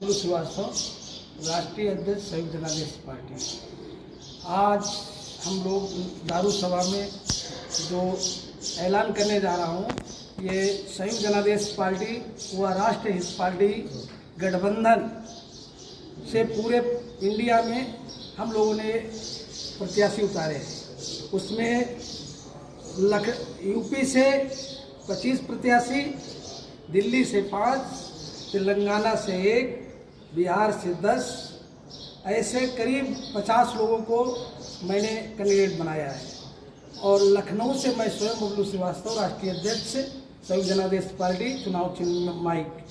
श्रीवास्तव, राष्ट्रीय अध्यक्ष संयुक्त जनादेश पार्टी। आज हम लोग दारू सभा में जो ऐलान करने जा रहा हूँ, ये संयुक्त जनादेश पार्टी व राष्ट्रीय हित पार्टी गठबंधन से पूरे इंडिया में हम लोगों ने प्रत्याशी उतारे हैं। उसमें यूपी से 25 प्रत्याशी, दिल्ली से 5, तेलंगाना से 1, बिहार से 10, ऐसे करीब 50 लोगों को मैंने कैंडिडेट बनाया है। और लखनऊ से मैं स्वयं बबलू श्रीवास्तव, राष्ट्रीय अध्यक्ष संयुक्त जनादेश पार्टी, चुनाव चिन्ह माइक।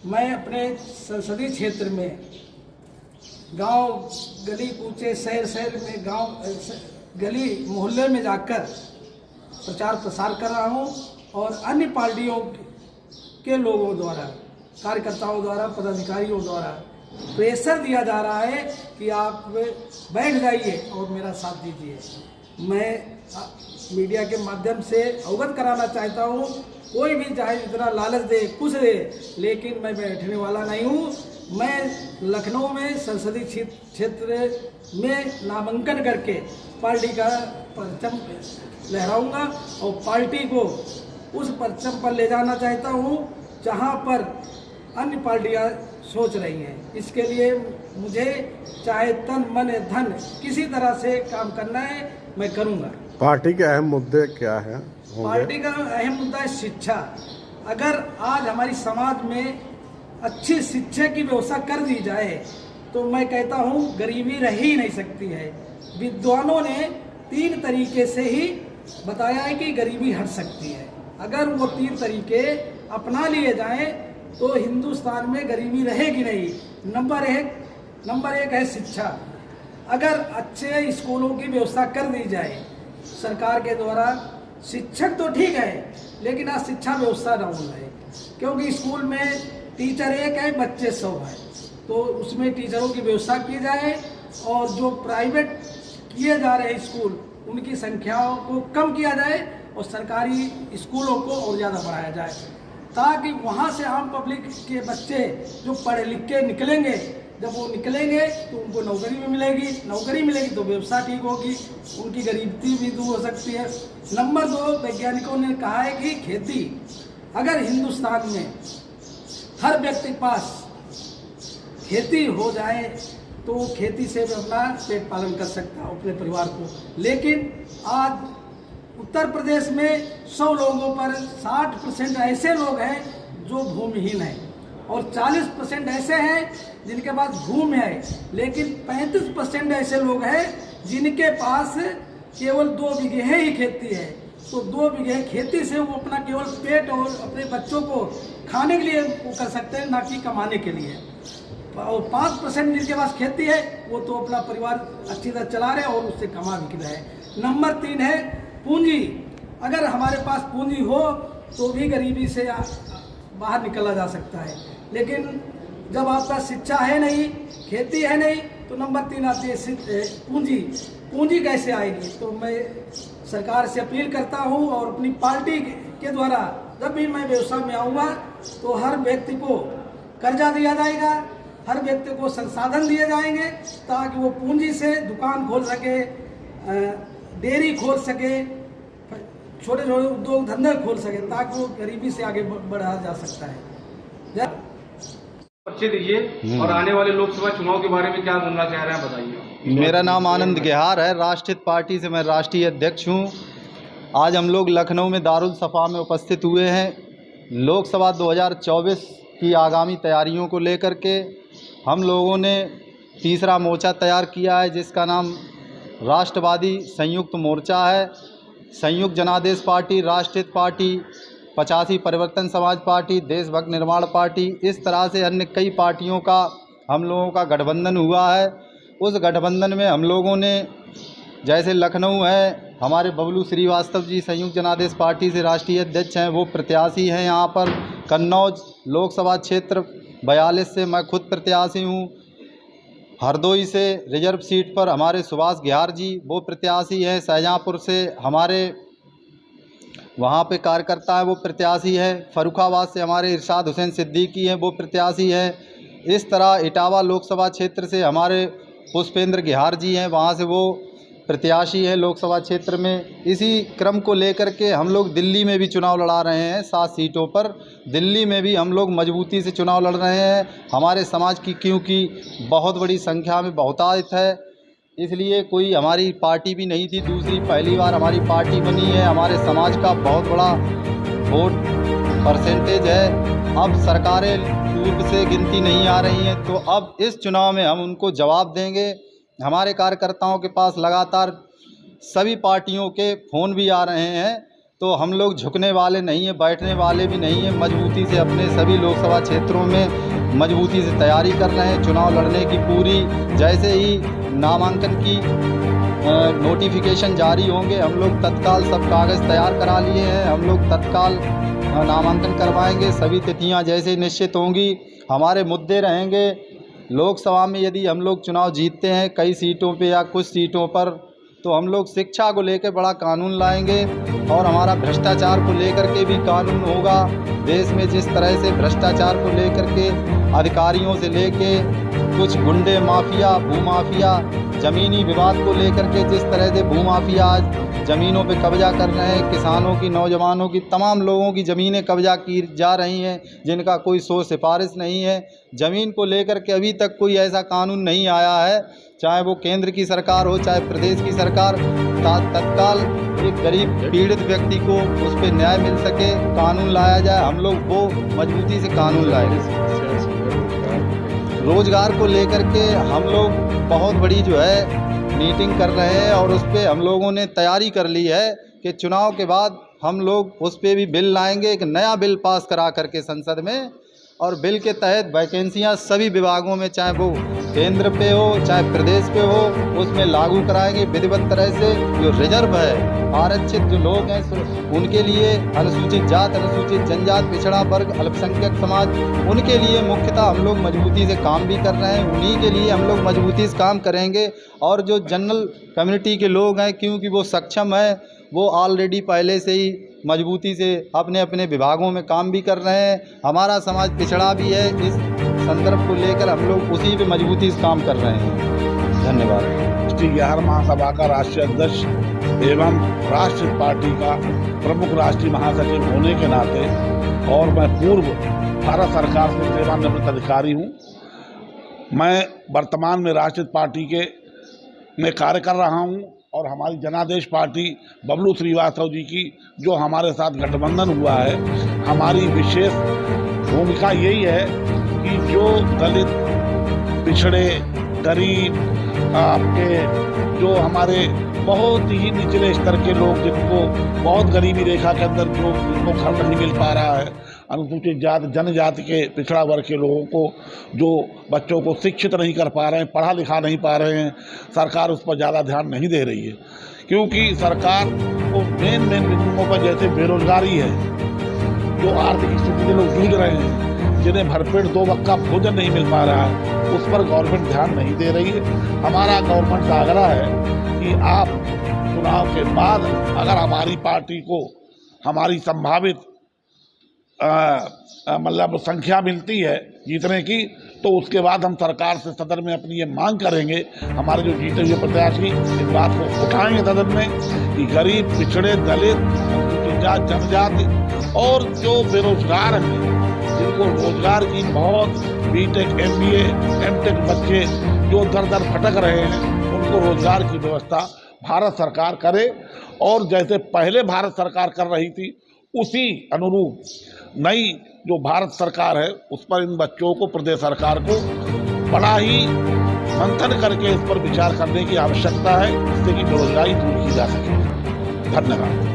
मैं अपने संसदीय क्षेत्र में गांव गली कूचे, शहर में, गांव गली मोहल्ले में जाकर प्रचार प्रसार कर रहा हूं और अन्य पार्टियों के लोगों द्वारा, कार्यकर्ताओं द्वारा, पदाधिकारियों द्वारा प्रेशर दिया जा रहा है कि आप बैठ जाइए और मेरा साथ दीजिए। मैं मीडिया के माध्यम से अवगत कराना चाहता हूँ, कोई भी चाहे जितना लालच दे, कुछ दे, लेकिन मैं बैठने वाला नहीं हूँ। मैं लखनऊ में संसदीय क्षेत्र में नामांकन करके पार्टी का परचम लहराऊंगा और पार्टी को उस परचम पर ले जाना चाहता हूँ जहाँ पर अन्य पार्टियाँ सोच रही हैं। इसके लिए मुझे चाहे तन मन धन किसी तरह से काम करना है, मैं करूँगा। पार्टी के अहम मुद्दे क्या हैं? पार्टी का अहम मुद्दा है शिक्षा। अगर आज हमारी समाज में अच्छी शिक्षा की व्यवस्था कर दी जाए तो मैं कहता हूँ गरीबी रह ही नहीं सकती है। विद्वानों ने 3 तरीके से ही बताया है कि गरीबी हट सकती है। अगर वो 3 तरीके अपना लिए जाएं तो हिंदुस्तान में गरीबी रहेगी नहीं। नंबर एक है शिक्षा। अगर अच्छे स्कूलों की व्यवस्था कर दी जाए सरकार के द्वारा, शिक्षक तो ठीक है लेकिन आज शिक्षा व्यवस्था डाउन है, क्योंकि स्कूल में टीचर 1 है, बच्चे 100 हैं। तो उसमें टीचरों की व्यवस्था की जाए और जो प्राइवेट किए जा रहे स्कूल, उनकी संख्याओं को कम किया जाए और सरकारी स्कूलों को और ज़्यादा बढ़ाया जाए, ताकि वहाँ से आम पब्लिक के बच्चे जो पढ़े लिख के निकलेंगे, जब वो निकलेंगे तो उनको नौकरी भी मिलेगी, नौकरी मिलेगी तो व्यवसाय ठीक होगी, उनकी गरीबी भी दूर हो सकती है। नंबर 2, वैज्ञानिकों ने कहा है कि खेती, अगर हिंदुस्तान में हर व्यक्ति के पास खेती हो जाए तो वो खेती से भी अपना पेट पालन कर सकता है, अपने परिवार को। लेकिन आज उत्तर प्रदेश में 100 लोगों पर 60% ऐसे लोग हैं जो भूमिहीन हैं और 40% ऐसे हैं जिनके पास भूमि है, लेकिन 35% ऐसे लोग हैं जिनके पास केवल 2 बीघे ही खेती है। तो 2 बीघे खेती से वो अपना केवल पेट और अपने बच्चों को खाने के लिए वो कर सकते हैं, ना कि कमाने के लिए। और 5% जिनके पास खेती है वो तो अपना परिवार अच्छी तरह चला रहे हैं और उससे कमा भी रहे हैं। नंबर 3 है पूंजी। अगर हमारे पास पूंजी हो तो भी गरीबी से बाहर निकला जा सकता है, लेकिन जब आपका शिक्षा है नहीं, खेती है नहीं, तो नंबर 3 आती है पूंजी। पूंजी कैसे आएगी? तो मैं सरकार से अपील करता हूं और अपनी पार्टी के द्वारा जब भी मैं व्यवसाय में आऊँगा तो हर व्यक्ति को कर्जा दिया जाएगा, हर व्यक्ति को संसाधन दिए जाएंगे ताकि वो पूंजी से दुकान खोल सके, डेयरी खोल सके, छोटे छोटे उद्योग धंधे खोल सके, ताकि वो गरीबी से आगे बढ़ाया जा सकता है। परिचय दीजिए और आने वाले लोकसभा चुनाव के बारे में क्या बोलना चाह रहे हैं, बताइए। मेरा नाम आनंद गेहार है, राष्ट्रीय पार्टी से मैं राष्ट्रीय अध्यक्ष हूँ। आज हम लोग लखनऊ में दारुल सफा में उपस्थित हुए हैं। लोकसभा 2024 की आगामी तैयारियों को लेकर के हम लोगों ने तीसरा मोर्चा तैयार किया है, जिसका नाम राष्ट्रवादी संयुक्त मोर्चा है। संयुक्त जनादेश पार्टी, राष्ट्रीय पार्टी, 85 परिवर्तन समाज पार्टी, देशभक्त निर्माण पार्टी, इस तरह से अन्य कई पार्टियों का हम लोगों का गठबंधन हुआ है। उस गठबंधन में हम लोगों ने, जैसे लखनऊ है, हमारे बबलू श्रीवास्तव जी संयुक्त जनादेश पार्टी से राष्ट्रीय अध्यक्ष हैं, वो प्रत्याशी हैं यहाँ पर। कन्नौज लोकसभा क्षेत्र 42 से मैं खुद प्रत्याशी हूँ। हरदोई से रिजर्व सीट पर हमारे सुभाष गेहार जी वो प्रत्याशी हैं। शाहजहाँपुर से हमारे वहाँ पे कार्यकर्ता है, वो प्रत्याशी है। फर्रुखाबाद से हमारे इरशाद हुसैन सिद्दीकी हैं, वो प्रत्याशी हैं। इस तरह इटावा लोकसभा क्षेत्र से हमारे पुष्पेंद्र गिहार जी हैं, वहाँ से वो प्रत्याशी हैं लोकसभा क्षेत्र में। इसी क्रम को लेकर के हम लोग दिल्ली में भी चुनाव लड़ा रहे हैं 7 सीटों पर। दिल्ली में भी हम लोग मजबूती से चुनाव लड़ रहे हैं। हमारे समाज की क्योंकि बहुत बड़ी संख्या में बहुतायत है, इसलिए कोई हमारी पार्टी भी नहीं थी, दूसरी पहली बार हमारी पार्टी बनी है। हमारे समाज का बहुत बड़ा वोट परसेंटेज है। अब सरकारें पूर्व से गिनती नहीं आ रही हैं, तो अब इस चुनाव में हम उनको जवाब देंगे। हमारे कार्यकर्ताओं के पास लगातार सभी पार्टियों के फ़ोन भी आ रहे हैं, तो हम लोग झुकने वाले नहीं हैं, बैठने वाले भी नहीं हैं। मजबूती से अपने सभी लोकसभा क्षेत्रों में मजबूती से तैयारी कर रहे हैं चुनाव लड़ने की पूरी। जैसे ही नामांकन की नोटिफिकेशन जारी होंगे, हम लोग तत्काल सब कागज़ तैयार करा लिए हैं, हम लोग तत्काल नामांकन करवाएंगे। सभी तिथियां जैसे निश्चित होंगी, हमारे मुद्दे रहेंगे। लोकसभा में यदि हम लोग चुनाव जीतते हैं कई सीटों पे या कुछ सीटों पर, तो हम लोग शिक्षा को लेकर बड़ा कानून लाएंगे और हमारा भ्रष्टाचार को लेकर के भी कानून होगा। देश में जिस तरह से भ्रष्टाचार को लेकर के अधिकारियों से लेके कुछ गुंडे माफिया, भूमाफिया, ज़मीनी विवाद को लेकर के जिस तरह से भूमाफिया आज ज़मीनों पे कब्जा कर रहे हैं, किसानों की, नौजवानों की, तमाम लोगों की ज़मीनें कब्जा की जा रही हैं जिनका कोई सोच सिफारिश नहीं है। ज़मीन को लेकर के अभी तक कोई ऐसा कानून नहीं आया है, चाहे वो केंद्र की सरकार हो चाहे प्रदेश की सरकार, तत्काल एक गरीब पीड़ित व्यक्ति को उस पर न्याय मिल सके, कानून लाया जाए। हम लोग वो मजबूती से कानून लाएंगे। रोज़गार को लेकर के हम लोग बहुत बड़ी जो है मीटिंग कर रहे हैं और उस पर हम लोगों ने तैयारी कर ली है कि चुनाव के बाद हम लोग उस पर भी बिल लाएंगे, एक नया बिल पास करा करके संसद में, और बिल के तहत वैकेंसियां सभी विभागों में, चाहे वो केंद्र पे हो चाहे प्रदेश पे हो, उसमें लागू कराएंगे विधिवत तरह से। जो रिजर्व है, आरक्षित जो लोग हैं उनके लिए, अनुसूचित जात, अनुसूचित जनजात, पिछड़ा वर्ग, अल्पसंख्यक समाज, उनके लिए मुख्यतः हम लोग मजबूती से काम भी कर रहे हैं। उन्हीं के लिए हम लोग मजबूती से काम करेंगे। और जो जनरल कम्युनिटी के लोग हैं, क्योंकि वो सक्षम है, वो ऑलरेडी पहले से ही मजबूती से अपने अपने विभागों में काम भी कर रहे हैं। हमारा समाज पिछड़ा भी है, इस संदर्भ को लेकर हम लोग उसी पे मजबूती से काम कर रहे हैं। धन्यवाद। राष्ट्रीय बिहार महासभा का राष्ट्रीय अध्यक्ष एवं राष्ट्रीय पार्टी का प्रमुख राष्ट्रीय महासचिव होने के नाते, और मैं पूर्व भारत सरकार से सेवानिवृत्त अधिकारी हूँ। मैं वर्तमान में राष्ट्रीय पार्टी में कार्य कर रहा हूँ और हमारी जनादेश पार्टी बबलू श्रीवास्तव जी की जो हमारे साथ गठबंधन हुआ है, हमारी विशेष भूमिका यही है कि जो दलित, पिछड़े, गरीब, आपके जो हमारे बहुत ही निचले स्तर के लोग, जिनको बहुत गरीबी रेखा के अंदर जिनको घर नहीं मिल पा रहा है, अनुसूचित जाति, जनजाति के पिछड़ा वर्ग के लोगों को, जो बच्चों को शिक्षित नहीं कर पा रहे हैं, पढ़ा लिखा नहीं पा रहे हैं, सरकार उस पर ज़्यादा ध्यान नहीं दे रही है। क्योंकि सरकार को मेन बिंदुओं पर, जैसे बेरोजगारी है, जो आर्थिक स्थिति से लोग जूझ रहे हैं, जिन्हें भरपेट 2 वक्त का भोजन नहीं मिल पा रहा है, उस पर गवर्नमेंट ध्यान नहीं दे रही है। हमारा गवर्नमेंट से आग्रह है कि आप चुनाव के बाद अगर हमारी पार्टी को हमारी संभावित मतलब संख्या मिलती है जीतने की, तो उसके बाद हम सरकार से सदन में अपनी ये मांग करेंगे, हमारे जो जीते हुए प्रत्याशी इस बात को उठाएंगे सदन में कि गरीब, पिछड़े, दलित, अनुसूचित जाति, जनजाति और जो बेरोजगार हैं, जिनको रोजगार की बहुत बीटेक, MBA, MTech बच्चे जो दर दर भटक रहे हैं, उनको रोजगार की व्यवस्था भारत सरकार करे। और जैसे पहले भारत सरकार कर रही थी, उसी अनुरूप नई जो भारत सरकार है, उस पर इन बच्चों को, प्रदेश सरकार को बड़ा ही मंथन करके इस पर विचार करने की आवश्यकता है, जिससे कि बेरोजगारी दूर की जा सके। धन्यवाद।